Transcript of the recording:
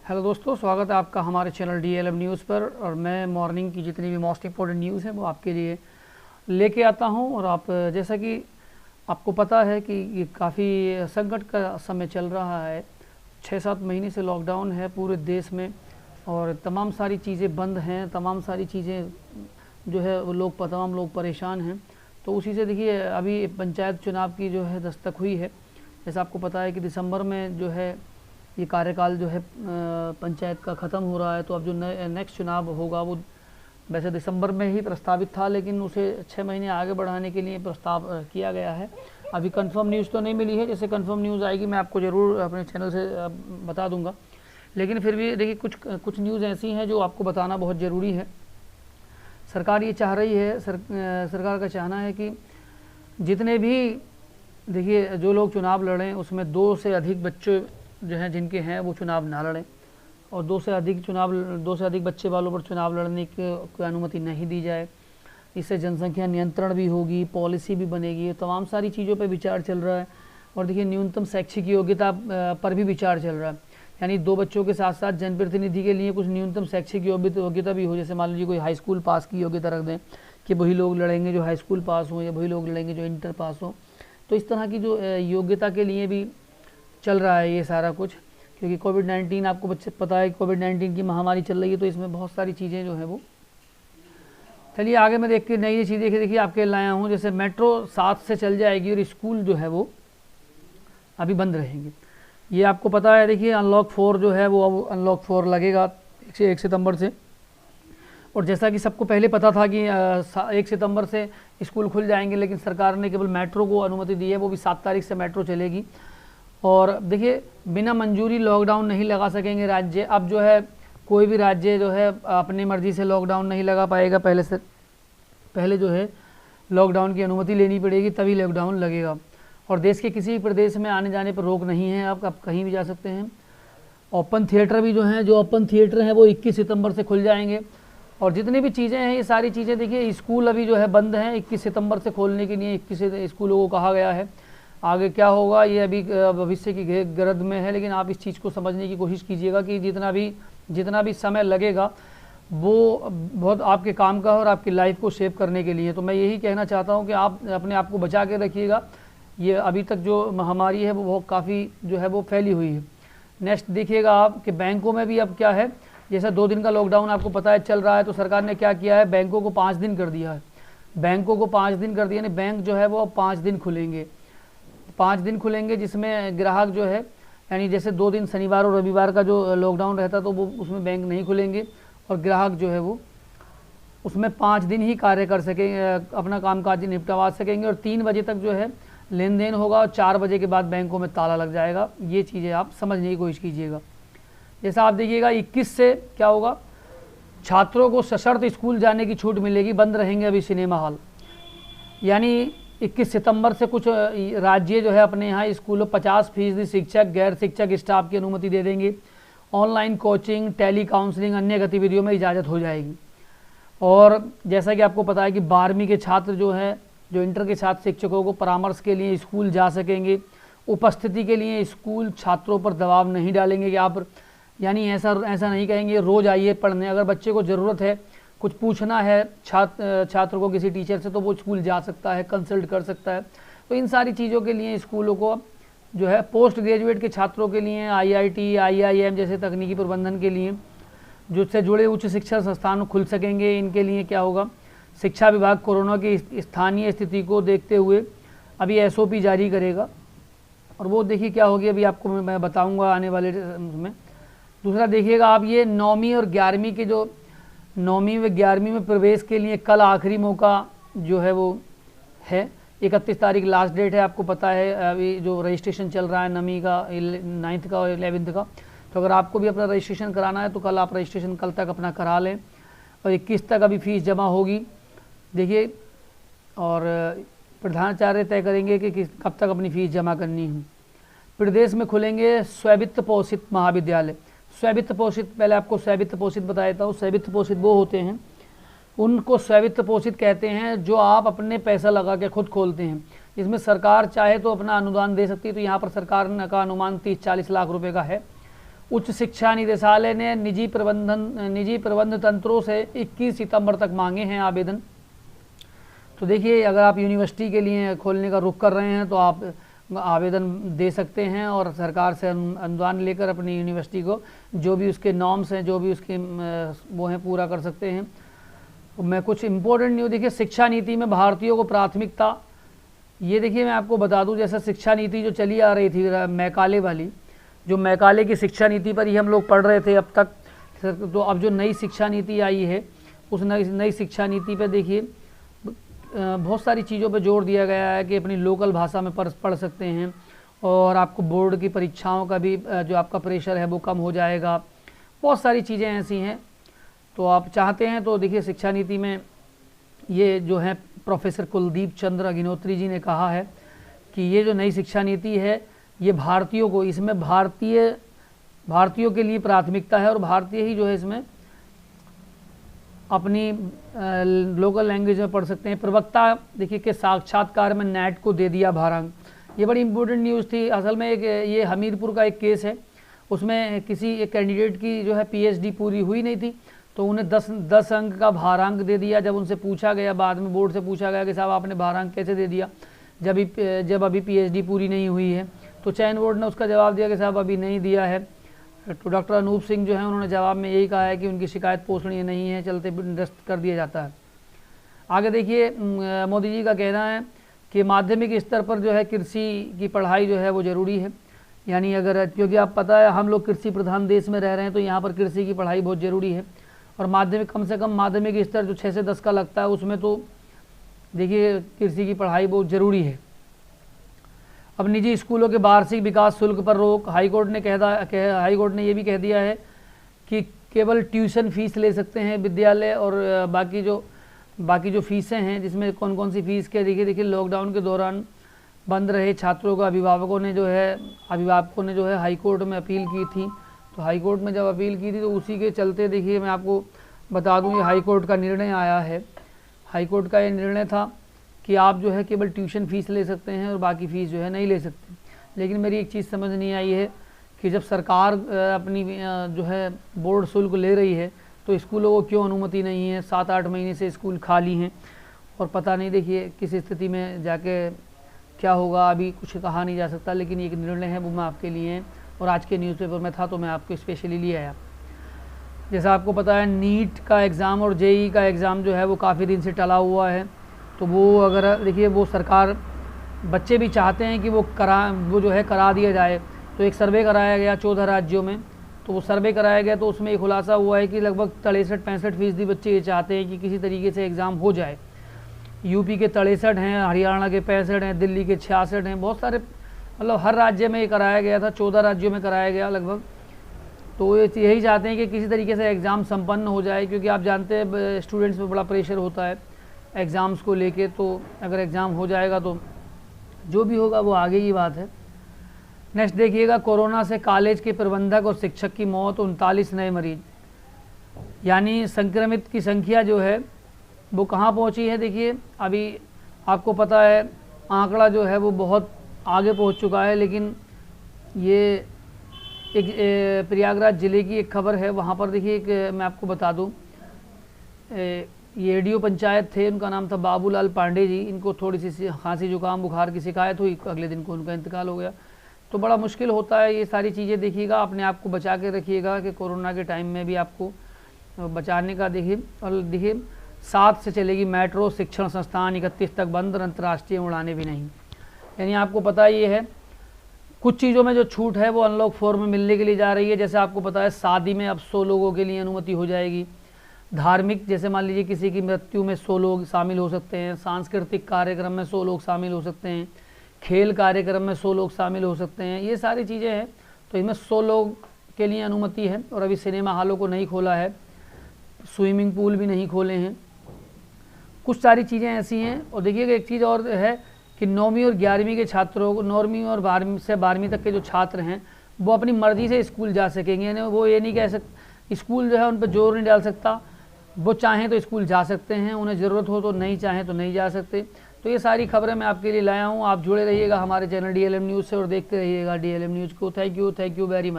Hello दोस्तों, स्वागत है आपका हमारे चैनल DLM न्यूज़ पर। और मैं मॉर्निंग की जितनी भी मोस्ट इम्पोर्टेंट न्यूज़ है वो आपके लिए लेके आता हूं। और आप जैसा कि आपको पता है कि ये काफ़ी संकट का समय चल रहा है। 6-7 महीने से लॉकडाउन है पूरे देश में और तमाम सारी चीज़ें बंद हैं, तमाम सारी चीज़ें जो है वो तमाम लोग परेशान हैं। तो उसी से देखिए अभी पंचायत चुनाव की जो है दस्तक हुई है। जैसा आपको पता है कि दिसंबर में जो है ये कार्यकाल जो है पंचायत का ख़त्म हो रहा है। तो अब जो नेक्स्ट चुनाव होगा वो वैसे दिसंबर में ही प्रस्तावित था, लेकिन उसे 6 महीने आगे बढ़ाने के लिए प्रस्ताव किया गया है। अभी कंफर्म न्यूज़ तो नहीं मिली है, जैसे कंफर्म न्यूज़ आएगी मैं आपको ज़रूर अपने चैनल से बता दूंगा। लेकिन फिर भी देखिए कुछ न्यूज़ ऐसी हैं जो आपको बताना बहुत ज़रूरी है। सरकार ये चाह रही है, सरकार का चाहना है कि जितने भी देखिए जो लोग चुनाव लड़ें उसमें 2 से अधिक बच्चे जो हैं जिनके हैं वो चुनाव ना लड़ें, और 2 से अधिक बच्चे वालों पर चुनाव लड़ने की अनुमति नहीं दी जाए। इससे जनसंख्या नियंत्रण भी होगी, पॉलिसी भी बनेगी, तमाम सारी चीज़ों पर विचार चल रहा है। और देखिए न्यूनतम शैक्षिक योग्यता पर भी विचार चल रहा है, यानी 2 बच्चों के साथ साथ जनप्रतिनिधि के लिए कुछ न्यूनतम शैक्षिक योग्यता भी हो। जैसे मान लीजिए कोई हाई स्कूल पास की योग्यता रख दें कि वही लोग लड़ेंगे जो हाई स्कूल पास हों, या वही लोग लड़ेंगे जो इंटर पास हों। तो इस तरह की जो योग्यता के लिए भी चल रहा है ये सारा कुछ, क्योंकि कोविड-19 आपको पता है, कोविड-19 की महामारी चल रही है। तो इसमें बहुत सारी चीज़ें जो है वो, चलिए आगे मैं देख के नई चीज़ देखिए आपके लाया हूँ। जैसे मेट्रो 7 से चल जाएगी और स्कूल जो है वो अभी बंद रहेंगे। ये आपको पता है। देखिए अनलॉक 4 जो है वो अब अनलॉक 4 लगेगा 1 सितंबर से। और जैसा कि सबको पहले पता था कि 1 सितंबर से स्कूल खुल जाएंगे, लेकिन सरकार ने केवल मेट्रो को अनुमति दी है, वो भी 7 तारीख से मेट्रो चलेगी। और देखिए बिना मंजूरी लॉकडाउन नहीं लगा सकेंगे राज्य। अब जो है कोई भी राज्य जो है अपनी मर्ज़ी से लॉकडाउन नहीं लगा पाएगा। पहले जो है लॉकडाउन की अनुमति लेनी पड़ेगी, तभी लॉकडाउन लगेगा। और देश के किसी भी प्रदेश में आने जाने पर रोक नहीं है, आप कहीं भी जा सकते हैं। ओपन थिएटर भी जो ओपन थिएटर हैं वो 21 सितंबर से खुल जाएंगे। और जितनी भी चीज़ें हैं ये सारी चीज़ें, देखिए स्कूल अभी जो है बंद हैं 21 सितंबर से खोलने के लिए 21 स्कूलों को कहा गया है। आगे क्या होगा ये अभी भविष्य की गर्द में है, लेकिन आप इस चीज़ को समझने की कोशिश कीजिएगा कि जितना भी समय लगेगा वो बहुत आपके काम का और आपकी लाइफ को शेप करने के लिए। तो मैं यही कहना चाहता हूँ कि आप अपने आप को बचा के रखिएगा। ये अभी तक जो महामारी है वो काफ़ी जो है वो फैली हुई है। नेक्स्ट देखिएगा आप कि बैंकों में भी अब क्या है, जैसा 2 दिन का लॉकडाउन आपको पता है चल रहा है, तो सरकार ने क्या किया है, बैंकों को 5 दिन कर दिया है। बैंकों को 5 दिन कर दिया, यानी बैंक जो है वो अब 5 दिन खुलेंगे। 5 दिन खुलेंगे जिसमें ग्राहक जो है, यानी जैसे 2 दिन शनिवार और रविवार का जो लॉकडाउन रहता तो वो उसमें बैंक नहीं खुलेंगे, और ग्राहक जो है वो उसमें 5 दिन ही कार्य कर सकेंगे, अपना कामकाज निपटवा सकेंगे। और 3 बजे तक जो है लेन देन होगा, और 4 बजे के बाद बैंकों में ताला लग जाएगा। ये चीज़ें आप समझने की कोशिश कीजिएगा। जैसा आप देखिएगा 21 से क्या होगा, छात्रों को सशर्त स्कूल जाने की छूट मिलेगी, बंद रहेंगे अभी सिनेमा हॉल। यानी 21 सितंबर से कुछ राज्य जो है अपने यहाँ स्कूलों 50% शिक्षक गैर शिक्षक स्टाफ की अनुमति दे देंगे। ऑनलाइन कोचिंग, टेली काउंसलिंग, अन्य गतिविधियों में इजाज़त हो जाएगी। और जैसा कि आपको पता है कि 12वीं के छात्र जो हैं, जो इंटर के छात्र शिक्षकों को परामर्श के लिए स्कूल जा सकेंगे। उपस्थिति के लिए स्कूल छात्रों पर दबाव नहीं डालेंगे कि आप, यानी ऐसा नहीं कहेंगे रोज़ आइए पढ़ने। अगर बच्चे को ज़रूरत है, कुछ पूछना है छात्र को किसी टीचर से, तो वो स्कूल जा सकता है, कंसल्ट कर सकता है। तो इन सारी चीज़ों के लिए स्कूलों को जो है पोस्ट ग्रेजुएट के छात्रों के लिए IIT, IIM जैसे तकनीकी प्रबंधन के लिए जिससे जुड़े उच्च शिक्षा संस्थान खुल सकेंगे। इनके लिए क्या होगा, शिक्षा विभाग कोरोना की स्थानीय स्थिति को देखते हुए अभी SOP जारी करेगा, और वो देखिए क्या होगी अभी आपको मैं बताऊँगा आने वाले में। दूसरा देखिएगा आप, ये 9वीं और 11वीं के जो 9वीं व 11वीं में प्रवेश के लिए कल आखिरी मौका जो है वो है। 31 तारीख लास्ट डेट है, आपको पता है। अभी जो रजिस्ट्रेशन चल रहा है 9वीं का, 9th का और 11th का, तो अगर आपको भी अपना रजिस्ट्रेशन कराना है तो कल आप रजिस्ट्रेशन कल तक अपना करा लें। और 21 तक अभी फ़ीस जमा होगी। देखिए, और प्रधानाचार्य तय करेंगे कि कब तक अपनी फ़ीस जमा करनी है। प्रदेश में खुलेंगे स्ववित्त पोषित महाविद्यालय। स्ववित्त पोषित, पहले आपको स्ववित्त पोषित बता देता हूँ। स्ववित्त पोषित वो होते हैं, उनको स्ववित्त पोषित कहते हैं जो आप अपने पैसा लगा के खुद खोलते हैं। इसमें सरकार चाहे तो अपना अनुदान दे सकती है। तो यहाँ पर सरकार का अनुमान 30-40 लाख रुपए का है, उच्च शिक्षा निदेशालय ने निजी प्रबंध तंत्रों से 21 सितंबर तक मांगे हैं आवेदन। तो देखिए, अगर आप यूनिवर्सिटी के लिए खोलने का रुख कर रहे हैं तो आप आवेदन दे सकते हैं और सरकार से अनुदान लेकर अपनी यूनिवर्सिटी को जो भी उसके नॉर्म्स हैं, जो भी उसके वो हैं, पूरा कर सकते हैं। मैं कुछ इम्पोर्टेंट न्यूज़, देखिए शिक्षा नीति में भारतीयों को प्राथमिकता, ये देखिए मैं आपको बता दूं, जैसे शिक्षा नीति जो चली आ रही थी मैकाले वाली, जो मैकाले की शिक्षा नीति पर ही हम लोग पढ़ रहे थे अब तक, तो अब जो नई शिक्षा नीति आई है उस नई शिक्षा नीति पे देखिए बहुत सारी चीज़ों पे जोर दिया गया है कि अपनी लोकल भाषा में पढ़ सकते हैं और आपको बोर्ड की परीक्षाओं का भी जो आपका प्रेशर है वो कम हो जाएगा। बहुत सारी चीज़ें ऐसी हैं, तो आप चाहते हैं तो देखिए शिक्षा नीति में ये जो है प्रोफेसर कुलदीप चंद्र अग्निहोत्री जी ने कहा है कि ये जो नई शिक्षा नीति है ये भारतीयों को, इसमें भारतीयों के लिए प्राथमिकता है और भारतीय ही जो है इसमें अपनी लोकल लैंग्वेज में पढ़ सकते हैं। प्रवक्ता देखिए कि साक्षात्कार में नेट को दे दिया भारांक, ये बड़ी इंपॉर्टेंट न्यूज़ थी। असल में ये हमीरपुर का एक केस है, उसमें किसी एक कैंडिडेट की जो है पीएचडी पूरी हुई नहीं थी, तो उन्हें 10 अंक का भारांक दे दिया। जब उनसे पूछा गया, बाद में बोर्ड से पूछा गया कि साहब आपने भारांक कैसे दे दिया जब अभी पीएचडी पूरी नहीं हुई है, तो चयन बोर्ड ने उसका जवाब दिया कि साहब अभी नहीं दिया है। तो डॉक्टर अनूप सिंह जो है उन्होंने जवाब में यही कहा है कि उनकी शिकायत पोषणीय नहीं है, चलते निरस्त कर दिया जाता है। आगे देखिए मोदी जी का कहना है कि माध्यमिक स्तर पर जो है कृषि की पढ़ाई जो है वो ज़रूरी है, यानी अगर, क्योंकि आप पता है हम लोग कृषि प्रधान देश में रह रहे हैं तो यहाँ पर कृषि की पढ़ाई बहुत ज़रूरी है। और माध्यमिक, कम से कम माध्यमिक स्तर जो 6 से 10 का लगता है उसमें तो देखिए कृषि की पढ़ाई बहुत ज़रूरी है। अब निजी स्कूलों के वार्षिक विकास शुल्क पर रोक, हाईकोर्ट ने ये भी कह दिया है कि केवल ट्यूशन फीस ले सकते हैं विद्यालय, और बाकी जो फीसें हैं जिसमें कौन कौन सी फीस के, देखिए लॉकडाउन के दौरान बंद रहे छात्रों को अभिभावकों ने जो है हाईकोर्ट में अपील की थी। तो हाईकोर्ट में जब अपील की थी तो उसी के चलते देखिए मैं आपको बता दूं, ये हाईकोर्ट का निर्णय आया है। हाईकोर्ट का ये निर्णय था कि आप जो है केवल ट्यूशन फीस ले सकते हैं और बाकी फ़ीस जो है नहीं ले सकते। लेकिन मेरी एक चीज़ समझ नहीं आई है कि जब सरकार अपनी जो है बोर्ड शुल्क ले रही है तो स्कूलों को क्यों अनुमति नहीं है। 7-8 महीने से स्कूल खाली हैं और पता नहीं देखिए किस स्थिति में जाके क्या होगा, अभी कुछ कहा नहीं जा सकता। लेकिन एक निर्णय है वो मैं आपके लिए, और आज के न्यूज़पेपर में था तो मैं आपको स्पेशली लिए आया। जैसा आपको पता है नीट का एग्ज़ाम और जेईई का एग्ज़ाम जो है वो काफ़ी दिन से टला हुआ है, तो वो अगर देखिए वो सरकार, बच्चे भी चाहते हैं कि वो जो है करा दिया जाए। तो एक सर्वे कराया गया 14 राज्यों में, तो वो सर्वे कराया गया तो उसमें एक खुलासा हुआ है कि लगभग 63-65% बच्चे ये चाहते हैं कि किसी तरीके से एग्ज़ाम हो जाए। यूपी के 63 हैं, हरियाणा के 65 हैं, दिल्ली के 66 हैं, बहुत सारे, मतलब हर राज्य में ये कराया गया था, 14 राज्यों में कराया गया लगभग। तो ये यही चाहते हैं कि किसी तरीके से एग्ज़ाम संपन्न हो जाए, क्योंकि आप जानते हैं स्टूडेंट्स में बड़ा प्रेशर होता है एग्ज़ाम्स को लेके। तो अगर एग्ज़ाम हो जाएगा तो जो भी होगा वो आगे की बात है। नेक्स्ट देखिएगा, कोरोना से कॉलेज के प्रबंधक और शिक्षक की मौत, 39 नए मरीज, यानी संक्रमित की संख्या जो है वो कहाँ पहुँची है। देखिए अभी आपको पता है आंकड़ा जो है वो बहुत आगे पहुँच चुका है, लेकिन ये एक प्रयागराज ज़िले की एक खबर है। वहाँ पर देखिए एक मैं आपको बता दूँ, ये एडीओ पंचायत थे, उनका नाम था बाबूलाल पांडे जी। इनको थोड़ी सी खांसी जुकाम बुखार की शिकायत हुई, अगले दिन को उनका इंतकाल हो गया। तो बड़ा मुश्किल होता है, ये सारी चीज़ें देखिएगा, अपने आप को बचा के रखिएगा कि कोरोना के टाइम में भी आपको बचाने का। देखिए और देखिए 7 से चलेगी मेट्रो, शिक्षण संस्थान 31 तक बंद, अंतर्राष्ट्रीय उड़ानें भी नहीं। यानी आपको पता ये है कुछ चीज़ों में जो छूट है वो अनलॉक 4 में मिलने के लिए जा रही है। जैसे आपको पता है शादी में अब 100 लोगों के लिए अनुमति हो जाएगी। धार्मिक, जैसे मान लीजिए किसी की मृत्यु में 100 लोग शामिल हो सकते हैं। सांस्कृतिक कार्यक्रम में 100 लोग शामिल हो सकते हैं। खेल कार्यक्रम में 100 लोग शामिल हो सकते हैं। ये सारी चीज़ें हैं, तो इसमें 100 लोग के लिए अनुमति है। और अभी सिनेमा हॉलों को नहीं खोला है, स्विमिंग पूल भी नहीं खोले हैं, कुछ सारी चीज़ें ऐसी हैं। और देखिएगा एक चीज़ और है कि 9वीं और 11वीं के छात्रों को, 9वीं और 12वीं से 12वीं तक के जो छात्र हैं वो अपनी मर्ज़ी से स्कूल जा सकेंगे। यानी वो ये नहीं कह सकते, स्कूल जो है उन पर जोर नहीं डाल सकता। वो चाहें तो स्कूल जा सकते हैं, उन्हें ज़रूरत हो तो, नहीं चाहें तो नहीं जा सकते। तो ये सारी खबरें मैं आपके लिए लाया हूँ। आप जुड़े रहिएगा हमारे चैनल DLM न्यूज़ से और देखते रहिएगा DLM न्यूज़ को। Thank you very much.